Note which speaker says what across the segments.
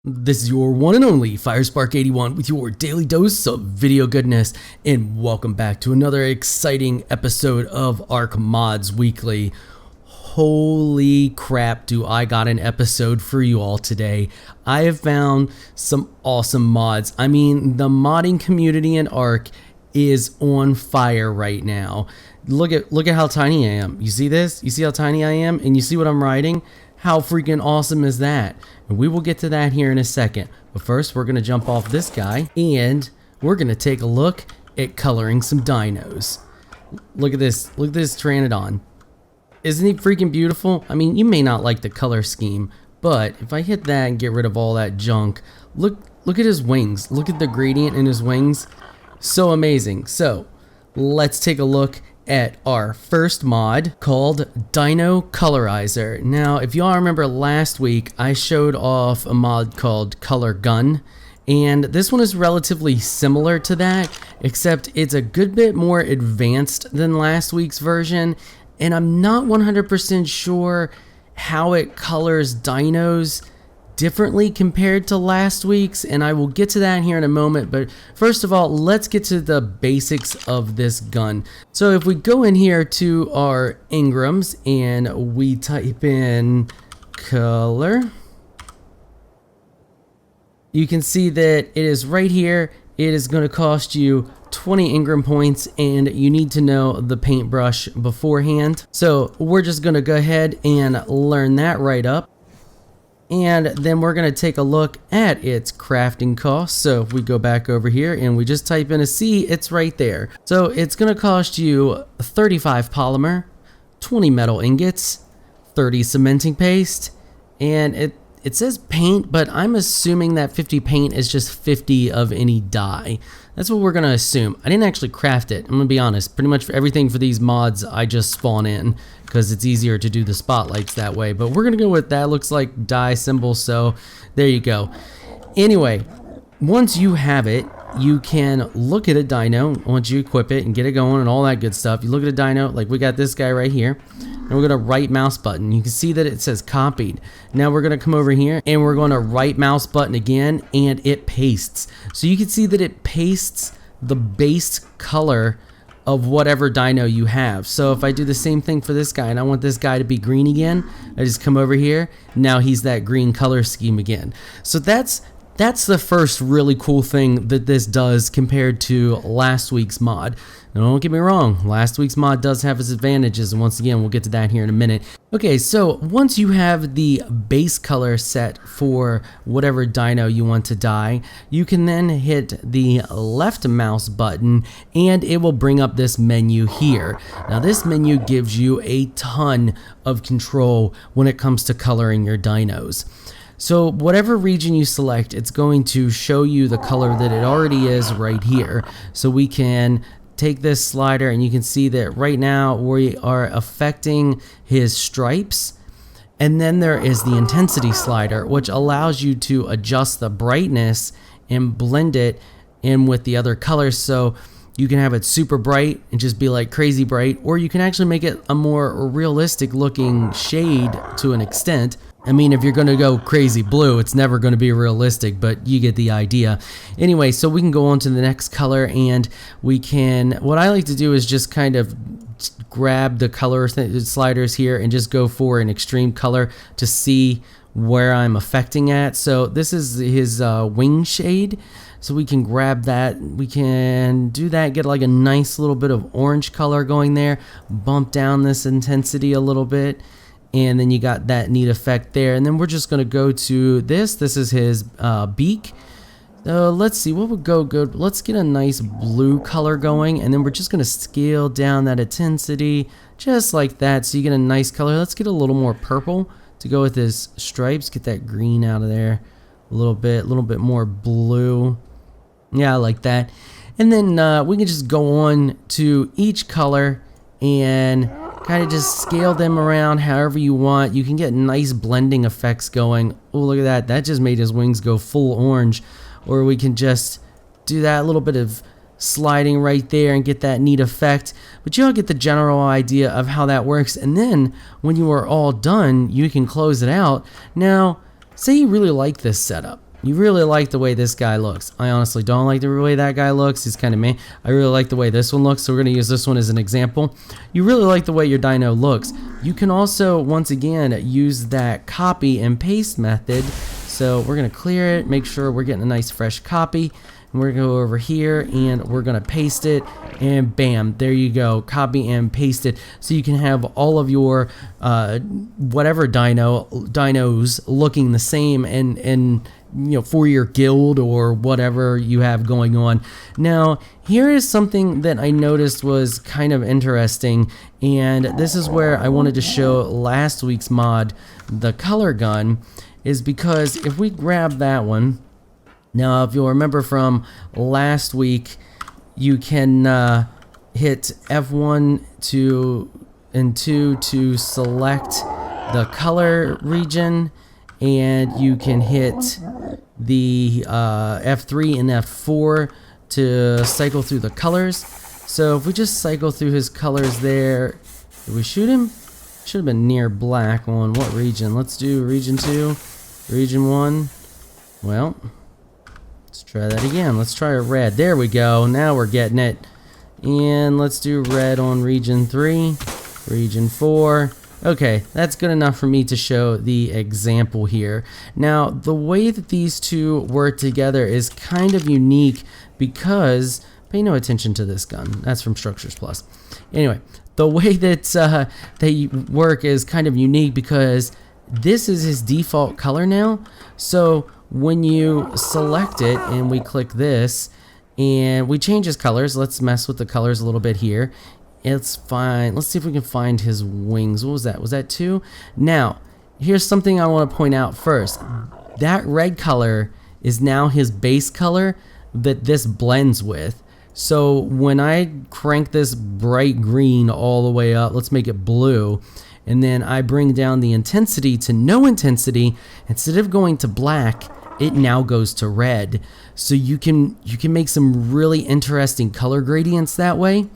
Speaker 1: This is your one and only FireSpark81 with your daily dose of video goodness, and welcome back to another exciting episode of Ark Mods Weekly. Holy crap, do I got an episode for you all today. I have found some awesome mods. I mean, the modding community in Ark is on fire right now. Look at how tiny I am. You see this? You see how tiny I am? And you see what I'm riding? How freaking awesome is that? And we will get to that here in a second. But first, we're going to jump off this guy and we're going to take a look at coloring some dinos. Look at this. Look at this Pteranodon. Isn't he freaking beautiful? I mean, you may not like the color scheme, but if I hit that and get rid of all that junk, look at his wings. Look at the gradient in his wings. So amazing. So let's take a look at our first mod called Dino Colourizer. Now, if y'all remember last week, I showed off a mod called Color Gun, and this one is relatively similar to that, except it's a good bit more advanced than last week's version, and I'm not 100% sure how it colors dinos differently compared to last week's, and I will get to that here in a moment. But first of all, let's get to the basics of this gun. So if we go in here to our engrams and we type in color, you can see that it is right here. It is going to cost you 20 engram points, and you need to know the paintbrush beforehand. So we're just going to go ahead and learn that right up. And then we're going to take a look at its crafting cost. So if we go back over here and we just type in a C, it's right there. So it's going to cost you 35 polymer, 20 metal ingots, 30 cementing paste, and it says paint, but I'm assuming that 50 paint is just 50 of any dye. That's what we're going to assume. I didn't actually craft it. I'm going to be honest. Pretty much for everything for these mods, I just spawn in because it's easier to do the spotlights that way. But we're going to go with that. Looks like dye symbol, so there you go. Anyway, once you have it, you can look at a dino once you equip it and get it going and all that good stuff. You look at a dino, like we got this guy right here, and we're going to right mouse button. You can see that it says copied. Now we're going to come over here and we're going to right mouse button again, and it pastes. So you can see that it pastes the base color of whatever dino you have. So if I do the same thing for this guy and I want this guy to be green again, I just come over here. Now he's that green color scheme again. So that's the first really cool thing that this does compared to last week's mod. Now, don't get me wrong, last week's mod does have its advantages, and once again, we'll get to that here in a minute. Okay, so once you have the base color set for whatever dino you want to dye, you can then hit the left mouse button and it will bring up this menu here. Now, this menu gives you a ton of control when it comes to coloring your dinos. So whatever region you select, it's going to show you the color that it already is right here. So we can take this slider and you can see that right now we are affecting his stripes. And then there is the intensity slider, which allows you to adjust the brightness and blend it in with the other colors. So you can have it super bright and just be like crazy bright, or you can actually make it a more realistic looking shade to an extent. I mean, if you're going to go crazy blue, it's never going to be realistic, but you get the idea. Anyway, so we can go on to the next color, and we can, what I like to do is just kind of grab the color sliders here and just go for an extreme color to see where I'm affecting at. So this is his wing shade. So we can grab that, we can do that, get like a nice little bit of orange color going there, bump down this intensity a little bit, and then you got that neat effect there. And then we're just gonna go to this is his beak. Let's see, what would go good? Let's get a nice blue color going, and then we're just gonna scale down that intensity, just like that, so you get a nice color. Let's get a little more purple to go with his stripes, get that green out of there a little bit more blue. Yeah, I like that. And then we can just go on to each color and kind of just scale them around however you want. You can get nice blending effects going. Oh, look at that. That just made his wings go full orange. Or we can just do that little bit of sliding right there and get that neat effect. But you all get the general idea of how that works. And then when you are all done, you can close it out. Now, say you really like this setup. You really like the way this guy looks. I honestly don't like the way that guy looks. He's kind of meh. I really like the way this one looks, so we're going to use this one as an example. You really like the way your dino looks. You can also, once again, use that copy and paste method. So we're going to clear it, make sure we're getting a nice fresh copy. And we're going to go over here and we're going to paste it, and bam, there you go, copy and paste it, so you can have all of your whatever dinos looking the same and you know, for your guild or whatever you have going on. Now, here is something that I noticed was kind of interesting, and this is where I wanted to show last week's mod, the color gun, is because if we grab that one, now if you'll remember from last week, you can hit F1 and 2 to select the color region, and you can hit the F3 and F4 to cycle through the colors. So if we just cycle through his colors there, did we shoot him? Should have been near black on what region? Let's do region 2, region 1. Well, let's try that again. Let's try a red. There we go. Now we're getting it. And let's do red on region 3, region 4. Okay, that's good enough for me to show the example here. Now, the way that these two work together is kind of unique because, pay no attention to this gun. That's from Structures Plus. Anyway, the way that they work is kind of unique because this is his default color now. So when you select it and we click this and we change his colors, let's mess with the colors a little bit here. It's fine. Let's see if we can find his wings. What was that? Was that 2? Now, here's something I want to point out first. That red color is now his base color that this blends with. So when I crank this bright green all the way up, let's make it blue, and then I bring down the intensity to no intensity, instead of going to black, it now goes to red. So you can make some really interesting color gradients that way.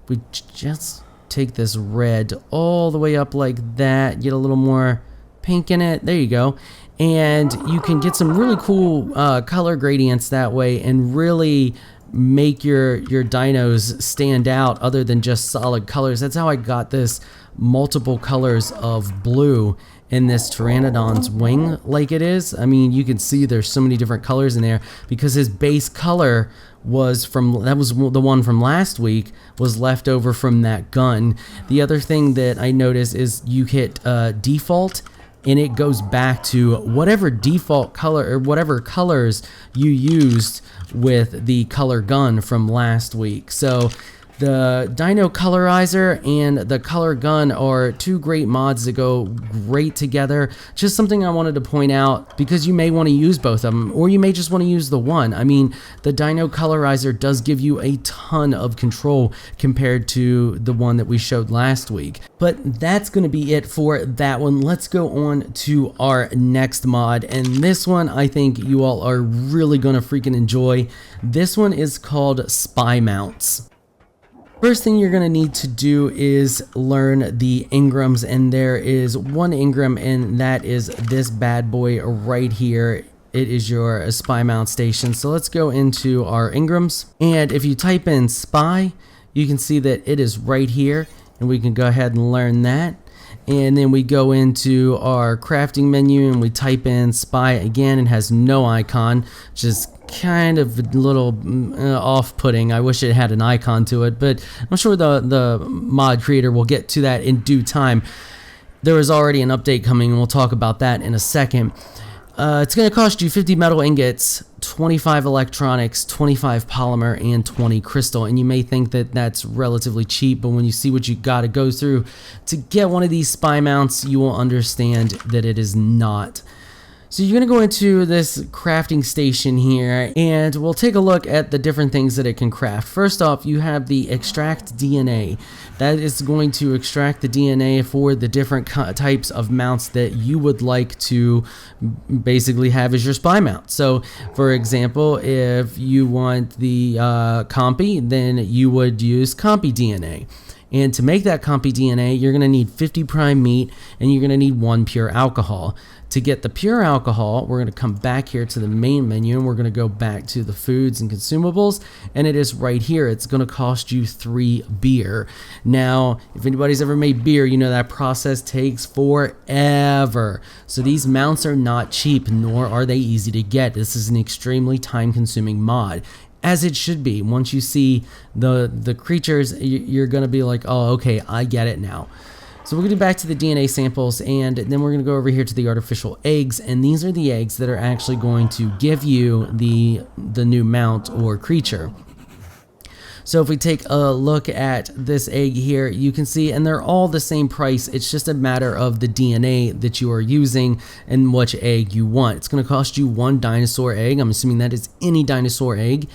Speaker 1: We just take this red all the way up like that, get a little more pink in it, there you go, and you can get some really cool color gradients that way and really make your dinos stand out other than just solid colors. That's how I got this multiple colors of blue in this Pteranodon's wing like it is. I mean, you can see there's so many different colors in there because his base color was from, that was the one from last week, was left over from that gun. The other thing that I noticed is you hit default and it goes back to whatever default color or whatever colors you used with the color gun from last week. So the Dino Colourizer and the color gun are two great mods that go great together. Just something I wanted to point out because you may want to use both of them, or you may just want to use the one. I mean, the Dino Colourizer does give you a ton of control compared to the one that we showed last week. But that's going to be it for that one. Let's go on to our next mod, and this one I think you all are really going to freaking enjoy. This one is called SpyMounts. First thing you're going to need to do is learn the engrams, and there is one engram, and that is this bad boy right here. It is your SpyMount station. So let's go into our engrams, and if you type in spy, you can see that it is right here, and we can go ahead and learn that. And then we go into our crafting menu and we type in spy again. It has no icon, just kind of a little off-putting. I wish it had an icon to it, but I'm sure the mod creator will get to that in due time. There is already an update coming, and we'll talk about that in a second. It's going to cost you 50 metal ingots, 25 electronics, 25 polymer, and 20 crystal. And you may think that that's relatively cheap, but when you see what you got to go through to get one of these spy mounts, you will understand that it is not. So you're going to go into this crafting station here, and we'll take a look at the different things that it can craft. First off, you have the extract DNA. That is going to extract the DNA for the different types of mounts that you would like to basically have as your spy mount. So for example, if you want the Compy, then you would use Compy DNA. And to make that Compy DNA, you're going to need 50 prime meat, and you're going to need 1 pure alcohol. To get the pure alcohol, we're going to come back here to the main menu and we're going to go back to the foods and consumables, and it is right here. It's going to cost you 3 beer. Now, if anybody's ever made beer, you know that process takes forever. So these mounts are not cheap, nor are they easy to get. This is an extremely time-consuming mod, as it should be. Once you see the creatures, you're going to be like, oh, okay, I get it now. So we're going to go back to the DNA samples, and then we're going to go over here to the artificial eggs, and these are the eggs that are actually going to give you the new mount or creature. So if we take a look at this egg here, you can see, and they're all the same price. It's just a matter of the DNA that you are using and which egg you want. It's going to cost you 1 dinosaur egg. I'm assuming that is any dinosaur egg.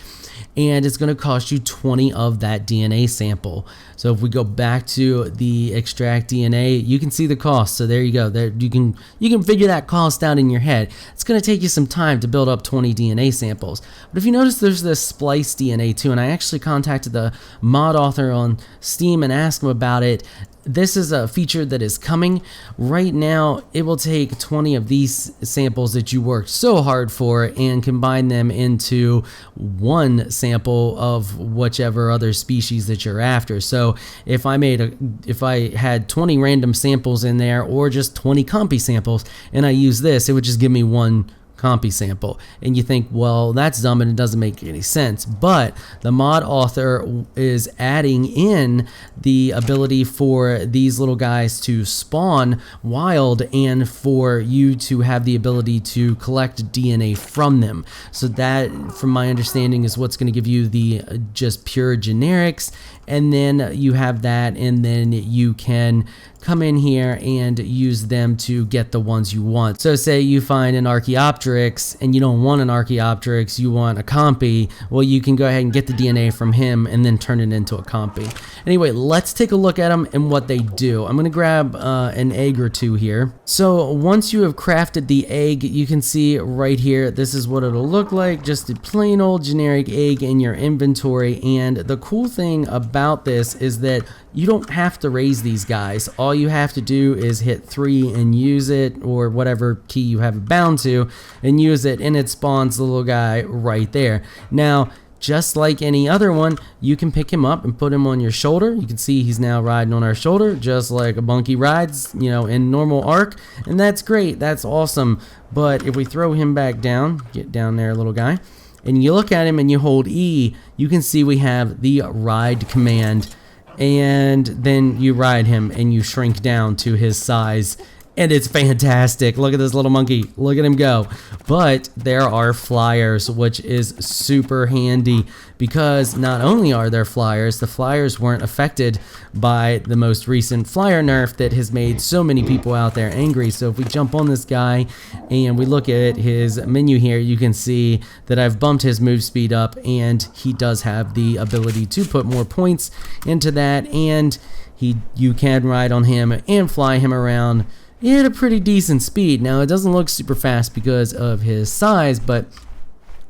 Speaker 1: And it's going to cost you 20 of that DNA sample. So if we go back to the extract DNA, you can see the cost. So there you go. There you can figure that cost out in your head. It's going to take you some time to build up 20 DNA samples. But if you notice, there's this splice DNA too, and I actually contacted the mod author on Steam and asked him about it. This is a feature that is coming. Right now, it will take 20 of these samples that you worked so hard for and combine them into 1 sample of whichever other species that you're after. So if I had 20 random samples in there, or just 20 compy samples, and I use this, it would just give me 1 compy sample. And you think, well, that's dumb and it doesn't make any sense. But the mod author is adding in the ability for these little guys to spawn wild and for you to have the ability to collect DNA from them. So that, from my understanding, is what's going to give you the just pure generics. And then you have that, and then you can come in here and use them to get the ones you want. So say you find an Archaeopteryx and you don't want an Archaeopteryx, you want a compy. Well, you can go ahead and get the DNA from him and then turn it into a compy. Anyway, let's take a look at them and what they do. I'm gonna grab an egg or 2 here. So once you have crafted the egg, you can see right here, this is what it'll look like, just a plain old generic egg in your inventory. And the cool thing about this is that you don't have to raise these guys. All you have to do is hit 3 and use it, or whatever key you have it bound to, and use it, and it spawns the little guy right there. Now, just like any other one, you can pick him up and put him on your shoulder. You can see he's now riding on our shoulder, just like a monkey rides, you know, in normal Ark, and that's great, that's awesome. But if we throw him back down, get down there, little guy, and you look at him and you hold E, you can see we have the ride command. And then you ride him and you shrink down to his size, and it's fantastic. Look at this little monkey, look at him go. But there are flyers, which is super handy, because not only are there flyers, the flyers weren't affected by the most recent flyer nerf that has made so many people out there angry. So if we jump on this guy and we look at his menu here, you can see that I've bumped his move speed up, and he does have the ability to put more points into that, and you can ride on him and fly him around at a pretty decent speed. Now, it doesn't look super fast because of his size, but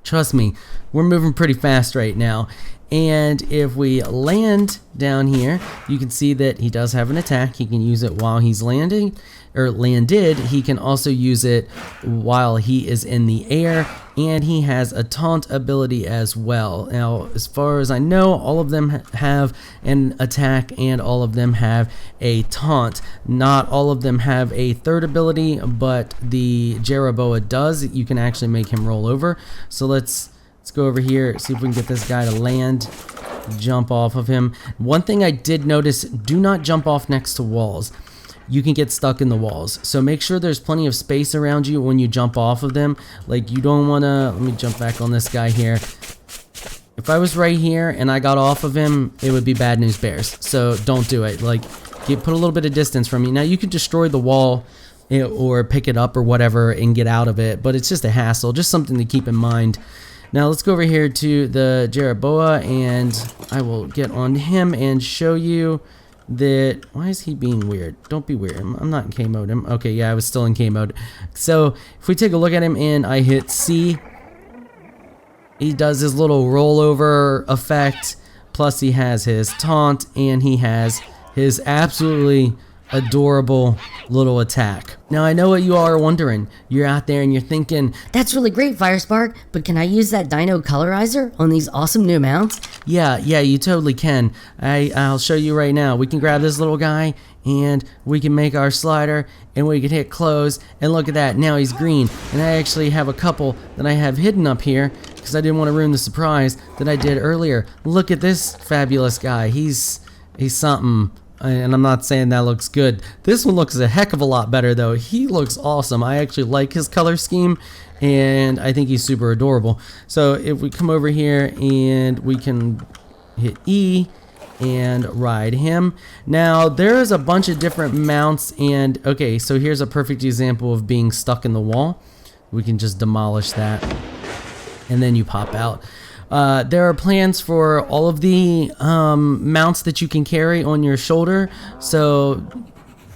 Speaker 1: trust me, we're moving pretty fast right now. And if we land down here, you can see that he does have an attack. He can use it while he's landing, or landed. He can also use it while he is in the air, and he has a taunt ability as well. Now, as far as I know, all of them have an attack and all of them have a taunt. Not all of them have a third ability, but the Jeroboa does. You can actually make him roll over. So let's go over here, see if we can get this guy to land, jump off of him. One thing I did notice, do not jump off next to walls. You can get stuck in the walls. So make sure there's plenty of space around you when you jump off of them. Like, you don't want to, let me jump back on this guy here. If I was right here and I got off of him, it would be bad news bears. So don't do it. Like, put a little bit of distance from you. Now, you could destroy the wall or pick it up or whatever and get out of it, but it's just a hassle, just something to keep in mind. Now let's go over here to the Jeroboa, and I will get on him and show you that. Why is he being weird? Don't be weird. I'm not in K mode. Okay, yeah, I was still in K mode. So if we take a look at him and I hit C, he does his little rollover effect, plus he has his taunt, and he has his absolutely adorable little attack. Now I know what you all are wondering. You're out there and you're thinking,
Speaker 2: That's really great, Firespark, but can I use that Dino Colourizer on these awesome new mounts?
Speaker 1: yeah, you totally can. I'll show you right now. We can grab this little guy and we can make our slider and we can hit close, and look at that, now he's green. And I actually have a couple that I have hidden up here because I didn't want to ruin the surprise that I did earlier. Look at this fabulous guy. He's something. And I'm not saying that looks good. This one looks a heck of a lot better though. He looks awesome. I actually like his color scheme and I think he's super adorable. So if we come over here and we can hit E and ride him. Now there is a bunch of different mounts, and okay, so here's a perfect example of being stuck in the wall. We can just demolish that and then you pop out. There are plans for all of the mounts that you can carry on your shoulder. So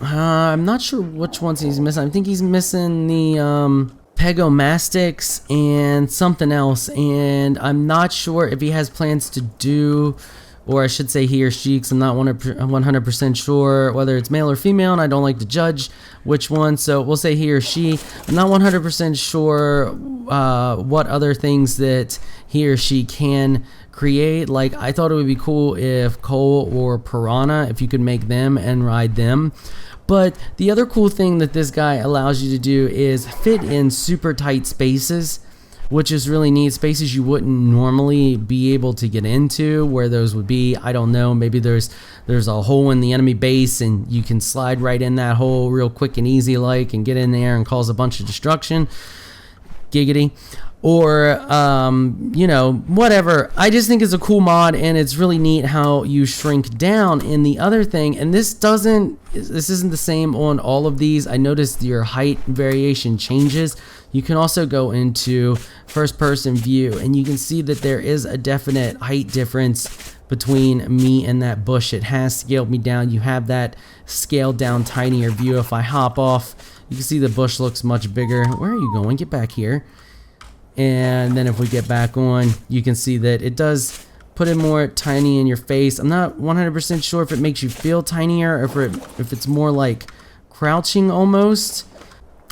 Speaker 1: I'm not sure which ones he's missing. I think he's missing the Pegomastics and something else. And I'm not sure if he has plans to do, or I should say he or she, because I'm not 100% sure whether it's male or female, and I don't like to judge which one, so we'll say he or she. I'm not 100% sure what other things that he or she can create. Like, I thought it would be cool if Cole or Piranha, if you could make them and ride them. But the other cool thing that this guy allows you to do is fit in super tight spaces, which is really neat. Spaces you wouldn't normally be able to get into. Where those would be, I don't know. Maybe there's a hole in the enemy base and you can slide right in that hole real quick and easy like and get in there and cause a bunch of destruction. Giggity. Or you know, whatever. I just think it's a cool mod, and it's really neat how you shrink down. And the other thing, and this isn't the same on all of these. I noticed your height variation changes. You can also go into first person view and you can see that there is a definite height difference between me and that bush. It has scaled me down. You have that scaled down tinier view. If I hop off, you can see the bush looks much bigger. Where are you going? Get back here. And then if we get back on, you can see that it does put it more tiny in your face. I'm not 100% sure if it makes you feel tinier or if it's more like crouching almost.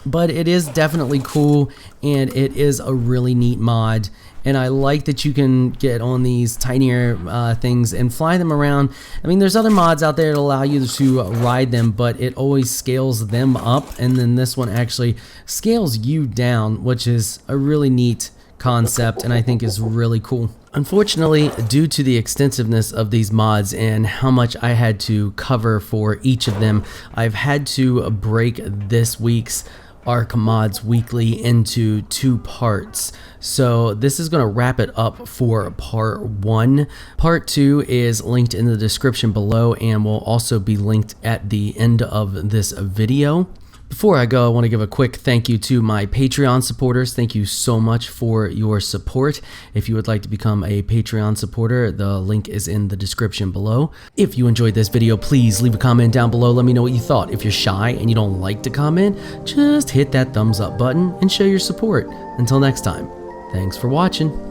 Speaker 1: But it is definitely cool, and it is a really neat mod. And I like that you can get on these tinier things and fly them around. I mean, there's other mods out there that allow you to ride them, but it always scales them up. And then this one actually scales you down, which is a really neat concept and I think is really cool. Unfortunately, due to the extensiveness of these mods and how much I had to cover for each of them, I've had to break this week's Ark Mods Weekly into 2 parts. So this is going to wrap it up for part 1. Part 2 is linked in the description below and will also be linked at the end of this video. Before I go, I want to give a quick thank you to my Patreon supporters. Thank you so much for your support. If you would like to become a Patreon supporter, the link is in the description below. If you enjoyed this video, please leave a comment down below. Let me know what you thought. If you're shy and you don't like to comment, just hit that thumbs up button and show your support. Until next time, thanks for watching.